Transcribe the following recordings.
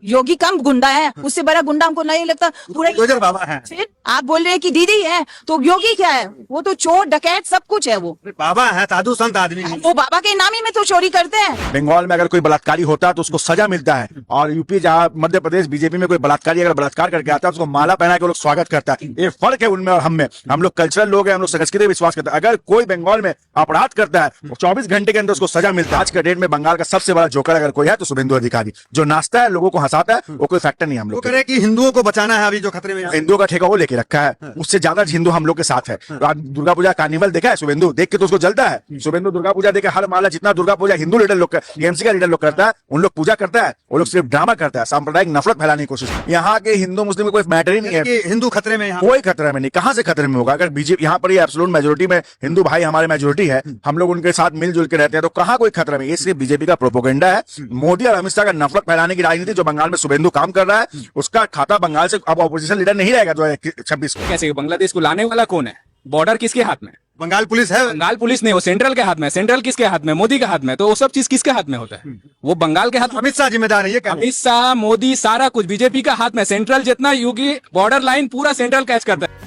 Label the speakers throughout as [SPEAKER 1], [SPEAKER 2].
[SPEAKER 1] योगी कम गुंडा है, उससे बड़ा गुंडा हमको नहीं लगता पूरे।
[SPEAKER 2] बुलडोजर बाबा है।
[SPEAKER 1] फिर आप बोल रहे हैं कि दीदी है, तो योगी क्या है? वो तो चोर डकैत सब कुछ है। वो
[SPEAKER 2] बाबा है, साधु संत आदमी है।
[SPEAKER 1] वो बाबा के नाम ही में तो चोरी करते हैं।
[SPEAKER 3] बंगाल में अगर कोई बलात्कारी होता है तो उसको सजा मिलता है, और यूपी जहाँ मध्य प्रदेश बीजेपी में कोई बलात्कारी अगर बलात्कार करके आता है उसको माला पहना के लोग स्वागत करता है। ये फर्क है उनमें और हम में। हम लोग कल्चरल लोग हैं, हम लोग संस्कृति में विश्वास करते हैं। अगर कोई बंगाल में अपराध करता है 24 घंटे के अंदर उसको सजा मिलता है। आज के डेट में बंगाल का सबसे बड़ा जोकर अगर कोई है तो शुभेंदु अधिकारी, जो नाचता है लोगों को हंसाता है, वो कोई फैक्टर नहीं हम
[SPEAKER 2] वो
[SPEAKER 3] लोग।
[SPEAKER 2] कह रहे हैं कि हिंदुओं को बचाना है अभी जो खतरे में है।
[SPEAKER 3] हिंदुओं का ठेका वो लेके रखा है, उससे ज्यादा हिंदू हम लोग के साथ है। तो आज दुर्गा पूजा कार्निवल देखा है, शुभेंदु देख के तो उसको जलता है। शुभेंदु दुर्गा पूजा देखे हर माला जितना दुर्गा पूजा हिंदू लीडर लोग टीएमसी का लीडर लोग करता है, उन लोग पूजा करता है, वो लोग सिर्फ ड्रामा करता है, सांप्रदायिक नफरत फैलाने की कोशिश। यहाँ के हिंदू मुस्लिम में कोई मैटर ही नहीं है।
[SPEAKER 2] कि हिंदू खतरे में है।
[SPEAKER 3] कोई खतरा में नहीं, कहां से खतरे में होगा? अगर बीजेपी यहाँ पर एब्सोल्यूट मेजोरिटी में हिंदू भाई हमारे मेजोरिटी है, हम लोग उनके साथ मिलजुल के रहते हैं, तो कहां कोई खतरा में? ये सिर्फ बीजेपी का प्रोपोगेंडा है। मोदी और अमित शाह का नफरत फैलाने की राजनीति जो बंगाल में शुभेंदु काम कर रहा है, उसका खाता बंगाल से अब ऑपोजिशन लीडर नहीं रहेगा 2026 को।
[SPEAKER 4] कैसे बांग्लादेश को लाने वाला कौन है? बॉर्डर किसके हाथ में?
[SPEAKER 2] बंगाल पुलिस है।
[SPEAKER 4] बंगाल पुलिस नहीं, वो सेंट्रल के हाथ में। सेंट्रल किसके हाथ में? मोदी के हाथ में। तो वो सब चीज किसके हाथ में होता है? वो बंगाल के हाथ में।
[SPEAKER 2] अमित शाह जिम्मेदार है ये कहना।
[SPEAKER 4] अमित शाह, मोदी, सारा कुछ बीजेपी का हाथ में। सेंट्रल जितना योगी बॉर्डर लाइन पूरा सेंट्रल कैच करता है।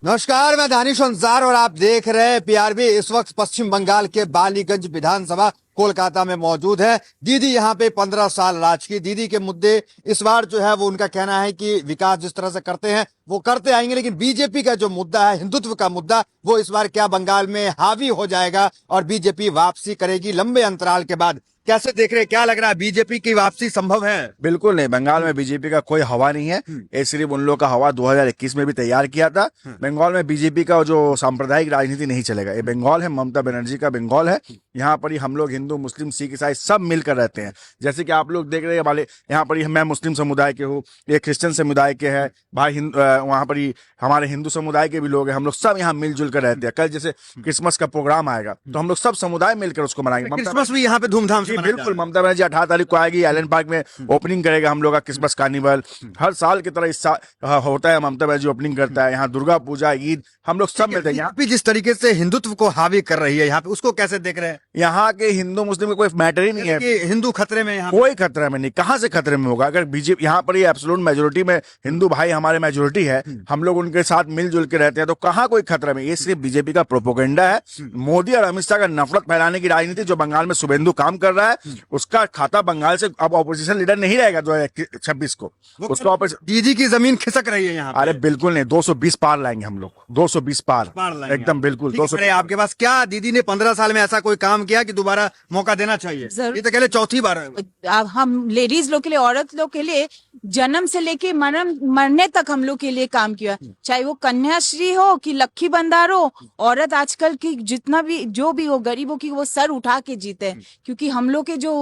[SPEAKER 2] नमस्कार, मैं दानिश अंसार और आप देख रहे हैं पीआरबी। इस वक्त पश्चिम बंगाल के बालीगंज विधानसभा कोलकाता में मौजूद है। दीदी यहाँ पे 15 साल राज की। दीदी के मुद्दे इस बार जो है वो उनका कहना है कि विकास जिस तरह से करते हैं वो करते आएंगे, लेकिन बीजेपी का जो मुद्दा है, हिंदुत्व का मुद्दा, वो इस बार क्या बंगाल में हावी हो जाएगा और बीजेपी वापसी करेगी लंबे अंतराल के बाद? कैसे देख रहे हैं, क्या लग रहा है, बीजेपी की वापसी संभव है?
[SPEAKER 3] बिल्कुल नहीं, बंगाल में बीजेपी का कोई हवा नहीं है। ये सिर्फ उन लोग का हवा 2021 में भी तैयार किया था। बंगाल में बीजेपी का जो सांप्रदायिक राजनीति नहीं चलेगा। ये बंगाल है, ममता बनर्जी का बंगाल है। यहाँ पर ही हम लोग हिंदू, मुस्लिम, सिख, ईसाई सब मिलकर रहते हैं। जैसे कि आप लोग देख रहे हैं वाले, यहाँ पर ही मैं मुस्लिम समुदाय के हूँ, ये क्रिश्चियन समुदाय के हैं भाई, वहाँ पर ही हमारे हिंदू समुदाय के भी लोग हैं। हम लोग सब यहाँ मिलजुल कर रहते हैं। कल जैसे क्रिसमस का प्रोग्राम आएगा तो हम लोग सब समुदाय मिलकर उसको मनाएंगे।
[SPEAKER 2] क्रिसमस भी यहाँ पे धूमधाम से मनाया
[SPEAKER 3] बिल्कुल, ममता बनर्जी 18 तारीख को आएगी, आइलैंड पार्क में ओपनिंग करेगा हम लोग का क्रिसमस कार्निवल। हर साल की तरह इस साल होता है, ममता बनर्जी ओपनिंग करता है। यहाँ दुर्गा पूजा, ईद, हम लोग सब मिलते हैं। यहाँ
[SPEAKER 2] पे जिस तरीके से हिंदुत्व को हावी कर रही है यहाँ पे, उसको कैसे देख रहे हैं?
[SPEAKER 3] यहाँ के हिंदू मुस्लिम में कोई मैटर ही नहीं है।
[SPEAKER 2] कि हिंदू खतरे में यहाँ
[SPEAKER 3] कोई खतरा में नहीं, कहां से खतरे में होगा? अगर बीजेपी यहाँ पर एब्सोल्यूट मेजोरिटी में हिंदू भाई हमारे मेजोरिटी है, हम लोग उनके साथ मिलजुल के रहते हैं, तो कहां कोई खतरा में? ये सिर्फ बीजेपी का प्रोपोगेंडा है। मोदी और अमित शाह का नफरत फैलाने की राजनीति जो बंगाल में शुभेंदु काम कर रहा है, उसका खाता बंगाल से अब ऑपोजिशन लीडर नहीं रहेगा 2026 को। उसका
[SPEAKER 2] दीदी की जमीन खिसक रही है यहाँ पे।
[SPEAKER 3] अरे बिल्कुल नहीं, 220 पार लाएंगे हम लोग, 220 पार
[SPEAKER 2] लाएंगे
[SPEAKER 3] एकदम बिल्कुल। 200
[SPEAKER 2] आपके पास क्या दीदी ने 15 साल में ऐसा कोई काम किया कि दोबारा मौका देना चाहिए? ये तो कहले चौथी बार है।
[SPEAKER 1] अब हम लेडीज लोग के लिए, औरत लोग के लिए जन्म से लेके मरने तक हम लोग के लिए काम किया। चाहे वो कन्याश्री हो कि लक्की बंदार हो, औरत आजकल की जितना भी जो भी हो, गरीबों की वो सर उठा के जीते हैं। क्योंकि हम लोग के जो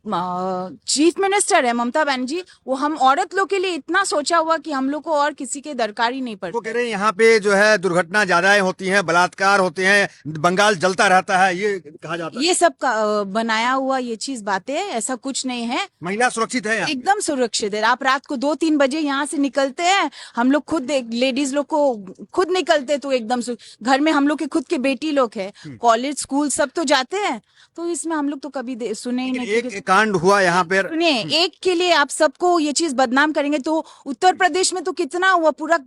[SPEAKER 1] चीफ मिनिस्टर है ममता बनर्जी, वो हम औरत लोग के लिए इतना सोचा हुआ कि हम लोग को और किसी के दरकार ही नहीं पड़ती।
[SPEAKER 2] वो कह रहे हैं यहाँ पे जो है दुर्घटना ज्यादा होती हैं, बलात्कार होते हैं, बंगाल जलता रहता है, ये कहा जाता है।
[SPEAKER 1] ये सब का बनाया हुआ ये चीज बातें, ऐसा कुछ नहीं है।
[SPEAKER 2] महिला सुरक्षित है यहाँ?
[SPEAKER 1] एकदम सुरक्षित है। आप रात को 2-3 बजे यहाँ से निकलते हैं, हम लोग खुद लेडीज लोग को खुद निकलते तो एकदम घर में हम लोग के खुद के बेटी लोग है, कॉलेज स्कूल सब तो जाते हैं, तो इसमें हम लोग तो कभी सुने ही नहीं।
[SPEAKER 2] एक कांड हुआ यहाँ पे,
[SPEAKER 1] सुनिए, एक के लिए आप सबको ये चीज बदनाम करेंगे तो उत्तर प्रदेश में तो कितना हुआ, पूरा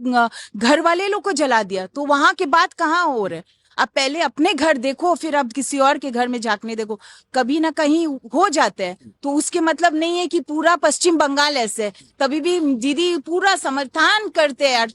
[SPEAKER 1] घर वाले लोग को जला दिया, तो वहां के बाद कहाँ हो रहे? आप पहले अपने घर देखो, फिर आप किसी और के घर में झांकने देखो। कभी ना कहीं हो जाते हैं, तो उसके मतलब नहीं है कि पूरा पश्चिम बंगाल ऐसे है। तभी भी दीदी पूरा समर्थन करते हैं,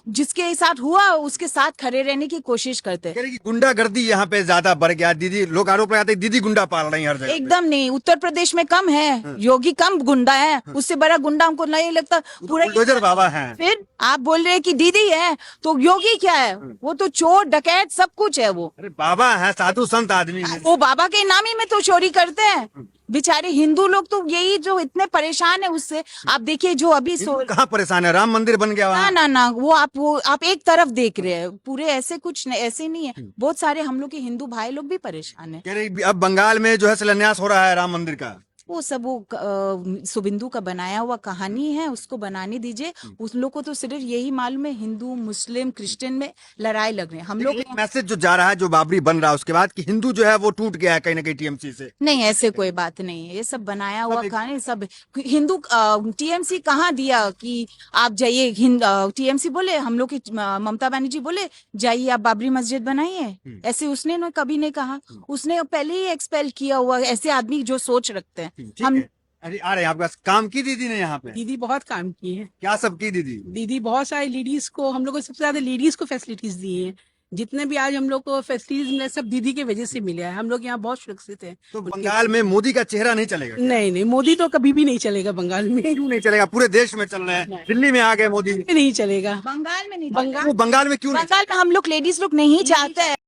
[SPEAKER 1] जिसके साथ हुआ उसके साथ खड़े रहने की कोशिश करते हैं।
[SPEAKER 2] गुंडागर्दी यहाँ पे ज्यादा बढ़ गया। दीदी लोग आरोप लगाते हैं दीदी गुंडा पाल रही है हर जगह।
[SPEAKER 1] एकदम नहीं, उत्तर प्रदेश में कम है, योगी कम गुंडा है, उससे बड़ा गुंडा हमको नहीं लगता पूरा।
[SPEAKER 2] बुलडोजर बाबा है।
[SPEAKER 1] फिर आप बोल रहे हैं कि दीदी है, तो योगी क्या है? वो तो चोर डकैत सब कुछ है। वो
[SPEAKER 2] अरे बाबा है, साधु संत आदमी है।
[SPEAKER 1] वो बाबा के नाम ही में तो चोरी करते हैं। बेचारे हिंदू लोग तो यही जो इतने परेशान है उससे। आप देखिए जो अभी
[SPEAKER 2] कहाँ परेशान है, राम मंदिर बन गया वहाँ।
[SPEAKER 1] ना वो आप एक तरफ देख रहे हैं, पूरे ऐसे कुछ नहीं, ऐसे नहीं है। बहुत सारे हम लोग के हिंदू भाई लोग भी परेशान है।
[SPEAKER 2] अब बंगाल में जो है शिलान्यास हो रहा है राम मंदिर का।
[SPEAKER 1] वो सब शुभिंदु का बनाया हुआ कहानी है, उसको बनाने दीजिए। उस लोग को तो सिर्फ यही मालूम है हिंदू मुस्लिम क्रिश्चियन में लड़ाई लग रही है। हम लोग
[SPEAKER 2] एक मैसेज जो जा रहा है, जो बाबरी बन रहा है उसके बाद, कि हिंदू जो है वो टूट गया है कहीं ना कहीं टीएमसी से।
[SPEAKER 1] नहीं, ऐसे कोई बात नहीं है, ये सब बनाया हुआ कहानी। सब हिंदू टीएमसी कहाँ दिया कि आप जाइए, टीएमसी बोले, हम लोग की ममता बनर्जी बोले जाइए आप बाबरी मस्जिद बनाइए, ऐसे उसने कभी नहीं कहा। उसने पहले ही एक्सपेल किया हुआ ऐसे आदमी जो सोच रखते हैं।
[SPEAKER 2] ठीक है। अरे आ रहे हैं आपके पास। काम की दीदी ने यहाँ पे?
[SPEAKER 5] दीदी बहुत काम की है।
[SPEAKER 2] क्या सब की दीदी?
[SPEAKER 5] दीदी बहुत सारे लेडीज को, हम लोग को सबसे ज्यादा लेडीज को फैसिलिटीज दी हैं। जितने भी आज हम लोग को फैसिलिटीज मिले सब दीदी के वजह से मिले हैं। हम लोग यहाँ बहुत सुरक्षित हैं।
[SPEAKER 2] तो बंगाल में मोदी का चेहरा नहीं चलेगा?
[SPEAKER 5] नहीं नहीं, मोदी तो कभी भी नहीं चलेगा बंगाल में।
[SPEAKER 2] क्यों नहीं चलेगा? पूरे देश में चल रहे हैं, दिल्ली में आ गए मोदी।
[SPEAKER 5] नहीं चलेगा।
[SPEAKER 1] बंगाल में नहीं,
[SPEAKER 5] बंगाल
[SPEAKER 2] वो बंगाल में क्यों नहीं?
[SPEAKER 1] बंगाल में हम लोग लेडीज लोग नहीं चाहते हैं।